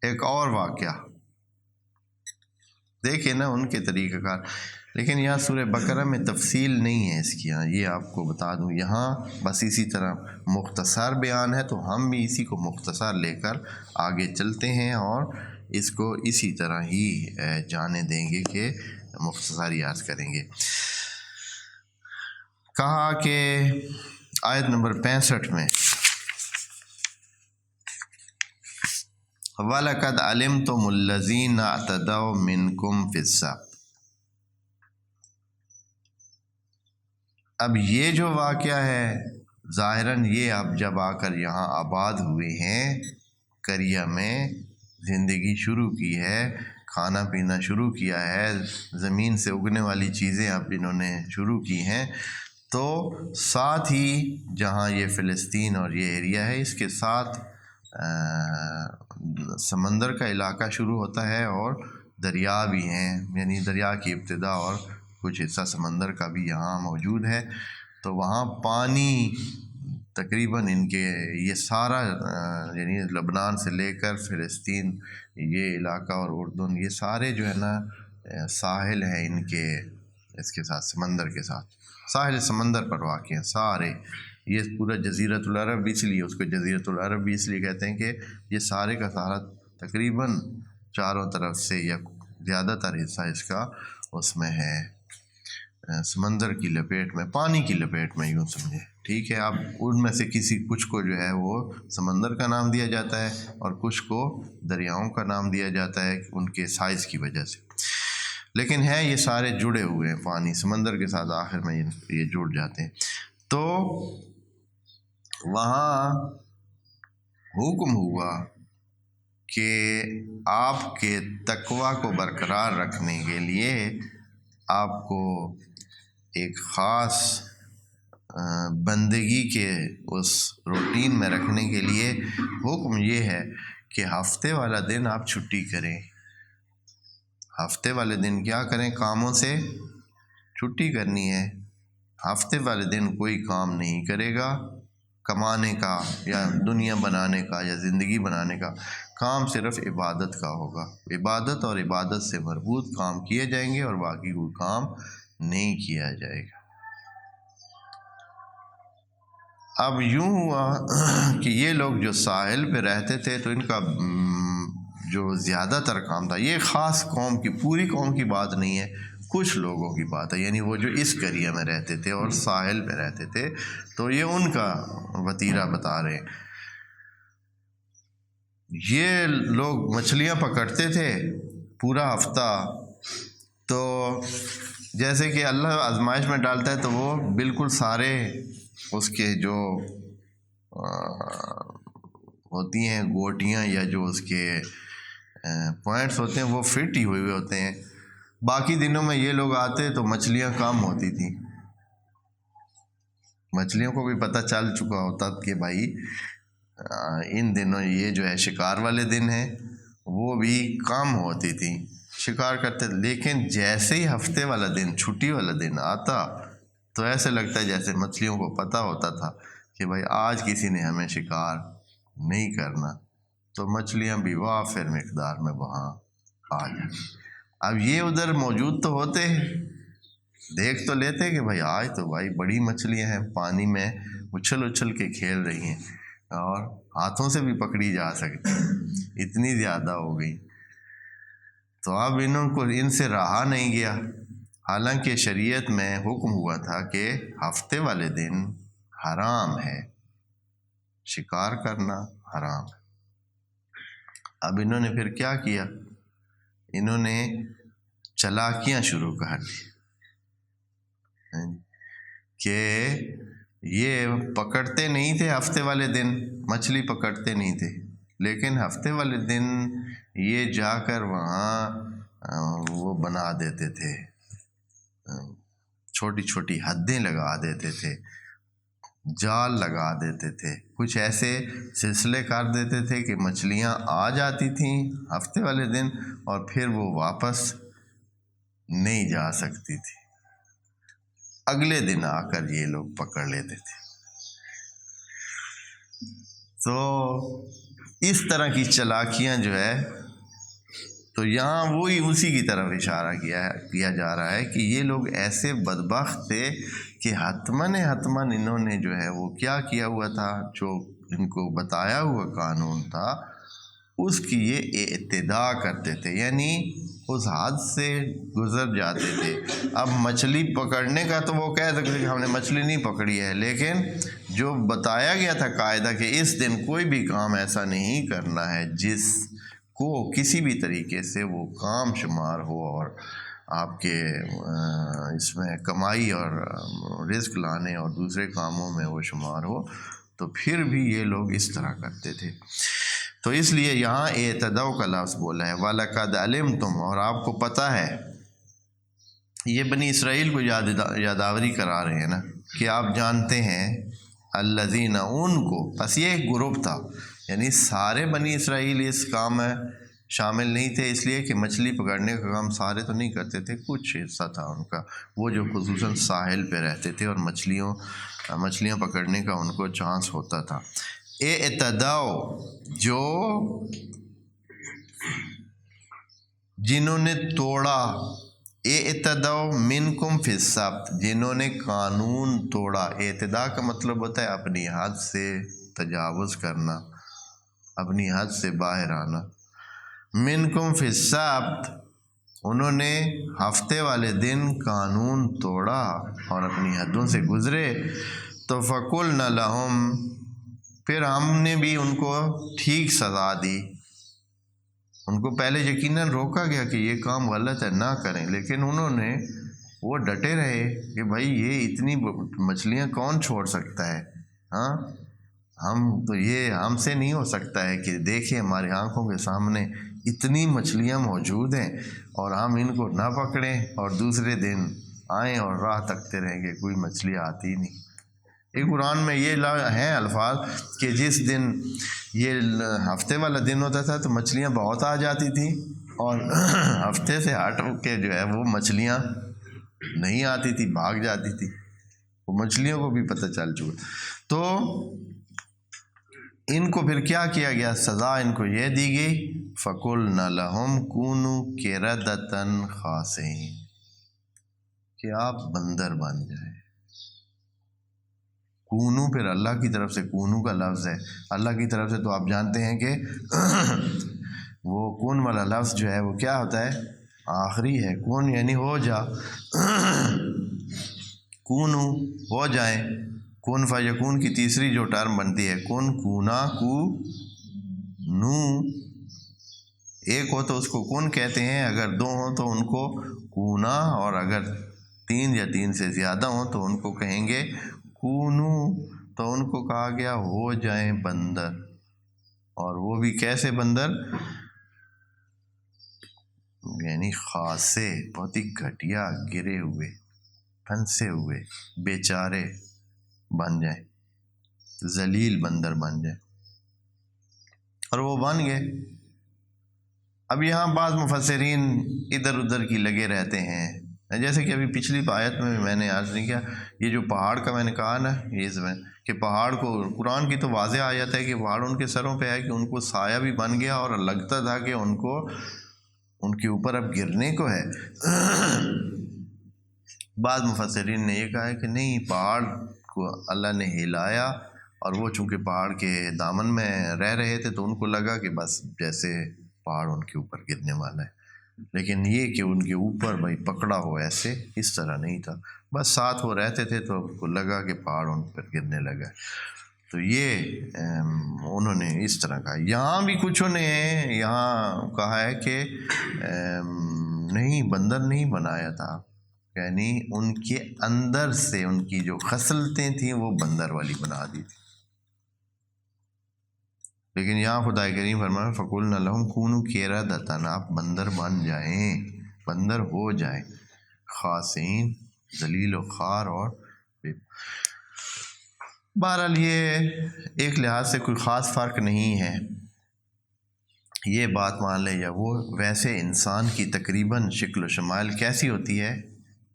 ایک اور واقعہ دیکھیں نا ان کے طریقہ کار، لیکن یہاں سورہ بقرہ میں تفصیل نہیں ہے اس کی، یہاں یہ آپ کو بتا دوں، یہاں بس اسی طرح مختصر بیان ہے، تو ہم بھی اسی کو مختصر لے کر آگے چلتے ہیں اور اس کو اسی طرح ہی جانے دیں گے کہ مختصر یاد کریں گے۔ کہا کہ آیت نمبر 65 میں وَلَقَدْ عَلِمْتُمُ الَّذِينَ اعْتَدَوْا مِنْكُمْ فِي السَّبْتِ۔ اب یہ جو واقعہ ہے ظاہراً یہ اب جب آ کر یہاں آباد ہوئے ہیں، قریہ میں زندگی شروع کی ہے، کھانا پینا شروع کیا ہے، زمین سے اگنے والی چیزیں اب انہوں نے شروع کی ہیں، تو ساتھ ہی جہاں یہ فلسطین اور یہ ایریا ہے اس کے ساتھ سمندر کا علاقہ شروع ہوتا ہے اور دریا بھی ہیں، یعنی دریا کی ابتدا اور کچھ حصہ سمندر کا بھی یہاں موجود ہے، تو وہاں پانی تقریباً ان کے یہ سارا یعنی لبنان سے لے کر فلسطین یہ علاقہ اور اردن یہ سارے جو ہے نا ساحل ہیں ان کے اس کے ساتھ سمندر کے ساتھ، ساحل سمندر پر واقع ہیں سارے، یہ پورا جزیرۃ العرب اس لیے اس کو جزیرۃ العرب بھی اس لیے کہتے ہیں کہ یہ سارے کا سارا تقریباً چاروں طرف سے یا زیادہ تر حصہ اس کا اس میں ہے سمندر کی لپیٹ میں، پانی کی لپیٹ میں یوں سمجھے، ٹھیک ہے۔ اب ان میں سے کچھ کو جو ہے وہ سمندر کا نام دیا جاتا ہے اور کچھ کو دریاؤں کا نام دیا جاتا ہے ان کے سائز کی وجہ سے، لیکن ہے یہ سارے جڑے ہوئے ہیں پانی سمندر کے ساتھ، آخر میں یہ جڑ جاتے ہیں۔ تو وہاں حکم ہوا کہ آپ کے تقوی کو برقرار رکھنے کے لیے آپ کو ایک خاص بندگی کے اس روٹین میں رکھنے کے لیے حکم یہ ہے کہ ہفتے والا دن آپ چھٹی کریں، ہفتے والے دن کیا کریں، کاموں سے چھٹی کرنی ہے، ہفتے والے دن کوئی کام نہیں کرے گا، کمانے کا یا دنیا بنانے کا یا زندگی بنانے کا کام صرف عبادت کا ہوگا، عبادت اور عبادت سے مربوط کام کیے جائیں گے اور باقی کوئی کام نہیں کیا جائے گا۔ اب یوں ہوا کہ یہ لوگ جو ساحل پہ رہتے تھے تو ان کا جو زیادہ تر کام تھا، یہ خاص قوم کی پوری قوم کی بات نہیں ہے، کچھ لوگوں کی بات ہے، یعنی وہ جو اس قریہ میں رہتے تھے اور ساحل پہ رہتے تھے، تو یہ ان کا وتیرہ بتا رہے ہیں۔ یہ لوگ مچھلیاں پکڑتے تھے پورا ہفتہ، تو جیسے کہ اللہ آزمائش میں ڈالتا ہے تو وہ بالکل سارے اس کے جو ہوتی ہیں گوٹیاں یا جو اس کے پوائنٹس ہوتے ہیں وہ فٹ ہی ہوئے ہوتے ہیں، باقی دنوں میں یہ لوگ آتے تو مچھلیاں کم ہوتی تھیں، مچھلیوں کو بھی پتہ چل چکا ہوتا کہ بھائی ان دنوں یہ جو ہے شکار والے دن ہیں، وہ بھی کم ہوتی تھیں، شکار کرتے تھے، لیکن جیسے ہی ہفتے والا دن چھٹی والا دن آتا تو ایسے لگتا ہے جیسے مچھلیوں کو پتہ ہوتا تھا کہ بھائی آج کسی نے ہمیں شکار نہیں کرنا، تو مچھلیاں بھی وافر مقدار میں وہاں آ جائیں۔ اب یہ ادھر موجود تو ہوتے ہیں، دیکھ تو لیتے کہ بھائی آج تو بھائی بڑی مچھلیاں ہیں پانی میں اچھل اچھل کے کھیل رہی ہیں اور ہاتھوں سے بھی پکڑی جا سکتی ہیں، اتنی زیادہ ہو گئی، تو اب انہوں کو ان سے رہا نہیں گیا، حالانکہ شریعت میں حکم ہوا تھا کہ ہفتے والے دن حرام ہے، شکار کرنا حرام ہے۔ اب انہوں نے پھر کیا کیا، انہوں نے چالاکیاں شروع کر دی کہ یہ پکڑتے نہیں تھے ہفتے والے دن، مچھلی پکڑتے نہیں تھے، لیکن ہفتے والے دن یہ جا کر وہاں وہ بنا دیتے تھے، چھوٹی چھوٹی حدیں لگا دیتے تھے، جال لگا دیتے تھے، کچھ ایسے سلسلے کر دیتے تھے کہ مچھلیاں آ جاتی تھیں ہفتے والے دن اور پھر وہ واپس نہیں جا سکتی تھی، اگلے دن آ کر یہ لوگ پکڑ لیتے تھے۔ تو اس طرح کی چلاکیاں جو ہے، تو یہاں وہی اسی کی طرف اشارہ کیا جا رہا ہے کہ یہ لوگ ایسے بدبخت تھے کہ حتماً انہوں نے جو ہے وہ کیا کیا ہوا تھا، جو ان کو بتایا ہوا قانون تھا اس کی یہ اعتدا کرتے تھے، یعنی اس حد سے گزر جاتے تھے۔ اب مچھلی پکڑنے کا تو وہ کہہ سکتے کہ ہم نے مچھلی نہیں پکڑی ہے، لیکن جو بتایا گیا تھا قاعدہ کہ اس دن کوئی بھی کام ایسا نہیں کرنا ہے جس کو کسی بھی طریقے سے وہ کام شمار ہو اور آپ کے اس میں کمائی اور رزق لانے اور دوسرے کاموں میں وہ شمار ہو، تو پھر بھی یہ لوگ اس طرح کرتے تھے۔ تو اس لیے یہاں اعتداء کا لفظ بولا ہے، وَلَقَدْ عَلِمْتُمْ، اور آپ کو پتہ ہے، یہ بنی اسرائیل کو یادآوری کرا رہے ہیں نا کہ آپ جانتے ہیں، الذین، ان کو، بس یہ ایک گروپ تھا، یعنی سارے بنی اسرائیل اس کام میں شامل نہیں تھے، اس لیے کہ مچھلی پکڑنے کا کام سارے تو نہیں کرتے تھے، کچھ حصہ تھا ان کا، وہ جو خصوصاً ساحل پہ رہتے تھے اور مچھلیاں پکڑنے کا ان کو چانس ہوتا تھا۔ اعتداء، جو جنہوں نے توڑا، اعتداء منکم فی السبت، جنہوں نے قانون توڑا۔ اعتداء کا مطلب ہوتا ہے اپنی حد سے تجاوز کرنا، اپنی حد سے باہر آنا۔ منکم فی السبت، انہوں نے ہفتے والے دن قانون توڑا اور اپنی حدوں سے گزرے، تو فَقُلْنَا لَهُمْ، پھر ہم نے بھی ان کو ٹھیک سزا دی۔ ان کو پہلے یقیناً روکا گیا کہ یہ کام غلط ہے، نہ کریں، لیکن انہوں نے وہ ڈٹے رہے کہ بھائی یہ اتنی مچھلیاں کون چھوڑ سکتا ہے، ہاں ہم تو، یہ ہم سے نہیں ہو سکتا ہے کہ دیکھیں ہماری آنکھوں کے سامنے اتنی مچھلیاں موجود ہیں اور ہم ان کو نہ پکڑیں اور دوسرے دن آئیں اور راہ تکتے رہیں کہ کوئی مچھلی آتی نہیں۔ ایک قرآن میں یہ ہیں الفاظ کہ جس دن یہ ہفتے والا دن ہوتا تھا تو مچھلیاں بہت آ جاتی تھیں، اور ہفتے سے ہٹ کے جو ہے وہ مچھلیاں نہیں آتی تھی، بھاگ جاتی تھی، وہ مچھلیوں کو بھی پتہ چل چکا۔ تو ان کو پھر کیا کیا گیا، سزا ان کو یہ دی گئی، فَقُلْنَا لَهُمْ كُونُوا قِرَدَةً خَاسِئِينَ، کہ آپ بندر بن جائیں۔ کونو پھر اللہ کی طرف سے کونو کا لفظ ہے، اللہ کی طرف سے تو آپ جانتے ہیں کہ وہ کون والا لفظ جو ہے وہ کیا ہوتا ہے، آخری ہے، کون یعنی ہو جا، کونو ہو جائیں، کون فیکون کی تیسری جو ٹرم بنتی ہے، کون، کونا، کو، نو، ایک ہو تو اس کو کون کہتے ہیں، اگر دو ہوں تو ان کو کونا، اور اگر تین یا تین سے زیادہ ہوں تو ان کو کہیں گے کونو۔ تو ان کو کہا گیا ہو جائیں بندر، اور وہ بھی کیسے بندر، یعنی خاصے، بہت ہی گھٹیا، گرے ہوئے، پھنسے ہوئے، بیچارے بن جائیں، ذلیل بندر بن جائیں، اور وہ بن گئے۔ اب یہاں بعض مفسرین ادھر ادھر کی لگے رہتے ہیں، جیسے کہ ابھی پچھلی آیت میں بھی میں نے عرض نہیں کیا، یہ جو پہاڑ کا میں نے کہا نا، اس میں کہ پہاڑ کو، قرآن کی تو واضح آیت ہے کہ پہاڑ ان کے سروں پہ ہے کہ ان کو سایہ بھی بن گیا، اور لگتا تھا کہ ان کو، ان کے اوپر اب گرنے کو ہے۔ بعض مفسرین نے یہ کہا ہے کہ نہیں، پہاڑ کو اللہ نے ہلایا، اور وہ چونکہ پہاڑ کے دامن میں رہ رہے تھے تو ان کو لگا کہ بس جیسے پہاڑ ان کے اوپر گرنے والا ہے، لیکن یہ کہ ان کے اوپر بھائی پکڑا ہو ایسے، اس طرح نہیں تھا، بس ساتھ وہ رہتے تھے تو ان کو لگا کہ پہاڑ ان پر گرنے لگا۔ تو یہ انہوں نے اس طرح کہا۔ یہاں بھی کچھوں نے یہاں کہا ہے کہ نہیں، بندر نہیں بنایا تھا، یعنی ان کے اندر سے ان کی جو خصلتیں تھیں وہ بندر والی بنا دی تھی، لیکن یہاں خدا کریم فرمایا فَقُلْنَا لَهُمْ كُونُوا قِرَدَةً، آپ بندر بن جائیں، بندر ہو جائیں، خاسئین، ذلیل و خوار، اور بہرحال یہ ایک لحاظ سے کوئی خاص فرق نہیں ہے، یہ بات مان لے یا وہ، ویسے انسان کی تقریباً شکل و شمائل کیسی ہوتی ہے،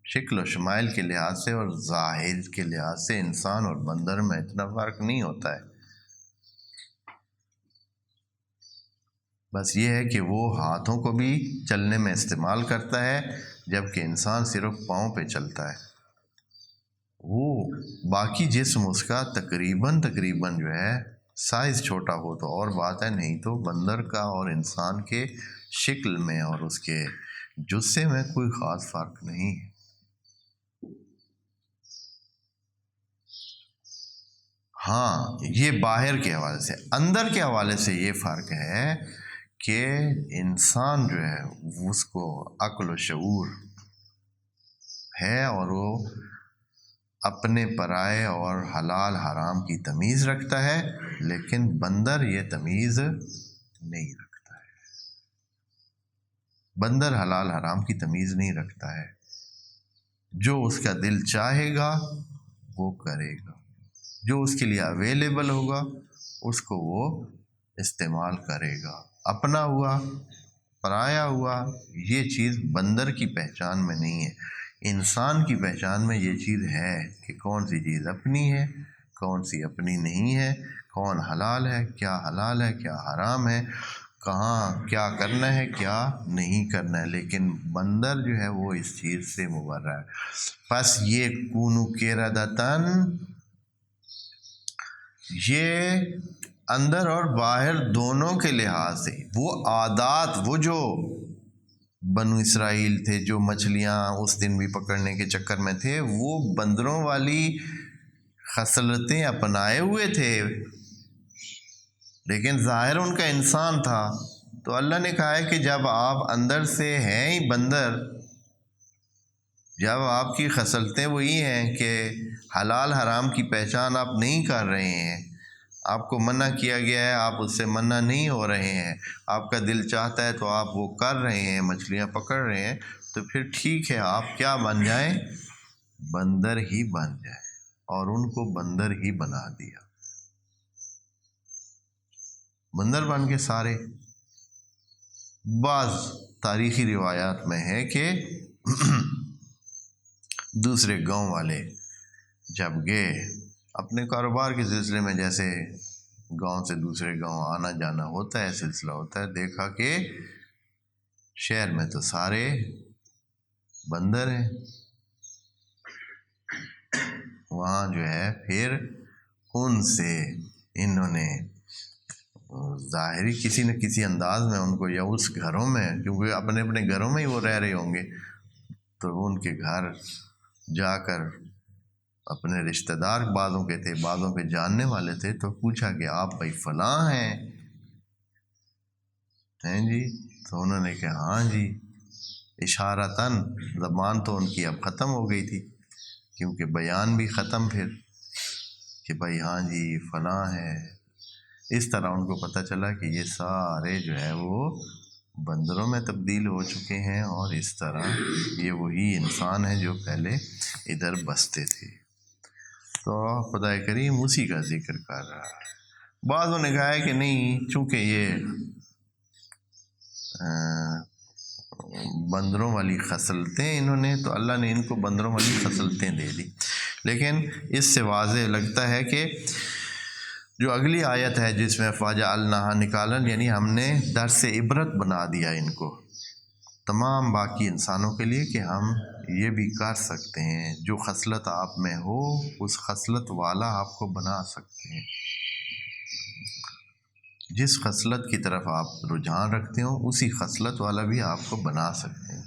شکل و شمائل کے لحاظ سے اور ظاہر کے لحاظ سے انسان اور بندر میں اتنا فرق نہیں ہوتا ہے۔ بس یہ ہے کہ وہ ہاتھوں کو بھی چلنے میں استعمال کرتا ہے، جبکہ انسان صرف پاؤں پہ چلتا ہے۔ وہ باقی جسم اس کا تقریباً جو ہے سائز چھوٹا ہو تو اور بات ہے، نہیں تو بندر کا اور انسان کے شکل میں اور اس کے جثے میں کوئی خاص فرق نہیں ہے۔ ہاں، یہ باہر کے حوالے سے۔ اندر کے حوالے سے یہ فرق ہے کہ انسان جو ہے اس کو عقل و شعور ہے اور وہ اپنے پرائے اور حلال حرام کی تمیز رکھتا ہے، لیکن بندر یہ تمیز نہیں رکھتا ہے۔ بندر حلال حرام کی تمیز نہیں رکھتا ہے، جو اس کا دل چاہے گا وہ کرے گا، جو اس کے لیے اویلیبل ہوگا اس کو وہ استعمال کرے گا۔ اپنا ہوا پرایا ہوا یہ چیز بندر کی پہچان میں نہیں ہے، انسان کی پہچان میں یہ چیز ہے کہ کون سی چیز اپنی ہے، کون سی اپنی نہیں ہے، کون حلال ہے، کیا حرام ہے، کہاں کیا کرنا ہے کیا نہیں کرنا ہے۔ لیکن بندر جو ہے وہ اس چیز سے مبرہ ہے۔ پس یہ کونو قردۃً، یہ اندر اور باہر دونوں کے لحاظ سے وہ عادات، وہ جو بنو اسرائیل تھے جو مچھلیاں اس دن بھی پکڑنے کے چکر میں تھے، وہ بندروں والی خصلتیں اپنائے ہوئے تھے، لیکن ظاہر ان کا انسان تھا۔ تو اللہ نے کہا ہے کہ جب آپ اندر سے ہیں ہی بندر، جب آپ کی خصلتیں وہی ہیں کہ حلال حرام کی پہچان آپ نہیں کر رہے ہیں، آپ کو منع کیا گیا ہے آپ اس سے منع نہیں ہو رہے ہیں، آپ کا دل چاہتا ہے تو آپ وہ کر رہے ہیں، مچھلیاں پکڑ رہے ہیں، تو پھر ٹھیک ہے آپ کیا بن جائیں؟ بندر ہی بن جائیں، اور ان کو بندر ہی بنا دیا۔ بندر بن کے سارے۔ بعض تاریخی روایات میں ہے کہ دوسرے گاؤں والے جب گئے اپنے کاروبار کے سلسلے میں، جیسے گاؤں سے دوسرے گاؤں آنا جانا ہوتا ہے، سلسلہ ہوتا ہے، دیکھا کہ شہر میں تو سارے بندر ہیں۔ وہاں جو ہے پھر ان سے انہوں نے ظاہری کسی نہ کسی انداز میں ان کو، یا اس گھروں میں، کیونکہ اپنے اپنے گھروں میں ہی وہ رہ رہے ہوں گے، تو ان کے گھر جا کر اپنے رشتہ دار بعضوں کے تھے، بعضوں کے جاننے والے تھے، تو پوچھا کہ آپ بھائی فلاں ہیں جی؟ تو انہوں نے کہا ہاں جی، اشارتاً، زبان تو ان کی اب ختم ہو گئی تھی کیونکہ بیان بھی ختم، پھر کہ بھائی ہاں جی فلاں ہے۔ اس طرح ان کو پتہ چلا کہ یہ سارے جو ہے وہ بندروں میں تبدیل ہو چکے ہیں، اور اس طرح یہ وہی انسان ہے جو پہلے ادھر بستے تھے۔ تو خدا کریم اسی کا ذکر کر رہا ہے۔ بعضوں نے کہا ہے کہ نہیں، چونکہ یہ بندروں والی خصلتیں انہوں نے، تو اللہ نے ان کو بندروں والی خصلتیں دے دی۔ لیکن اس سے واضح لگتا ہے کہ جو اگلی آیت ہے جس میں فَجَعَلْنَاهَا نکالن، یعنی ہم نے درس عبرت بنا دیا ان کو، تمام باقی انسانوں کے لیے، کہ ہم یہ بھی کر سکتے ہیں، جو خصلت آپ میں ہو اس خصلت والا آپ کو بنا سکتے ہیں، جس خصلت کی طرف آپ رجحان رکھتے ہو اسی خصلت والا بھی آپ کو بنا سکتے ہیں۔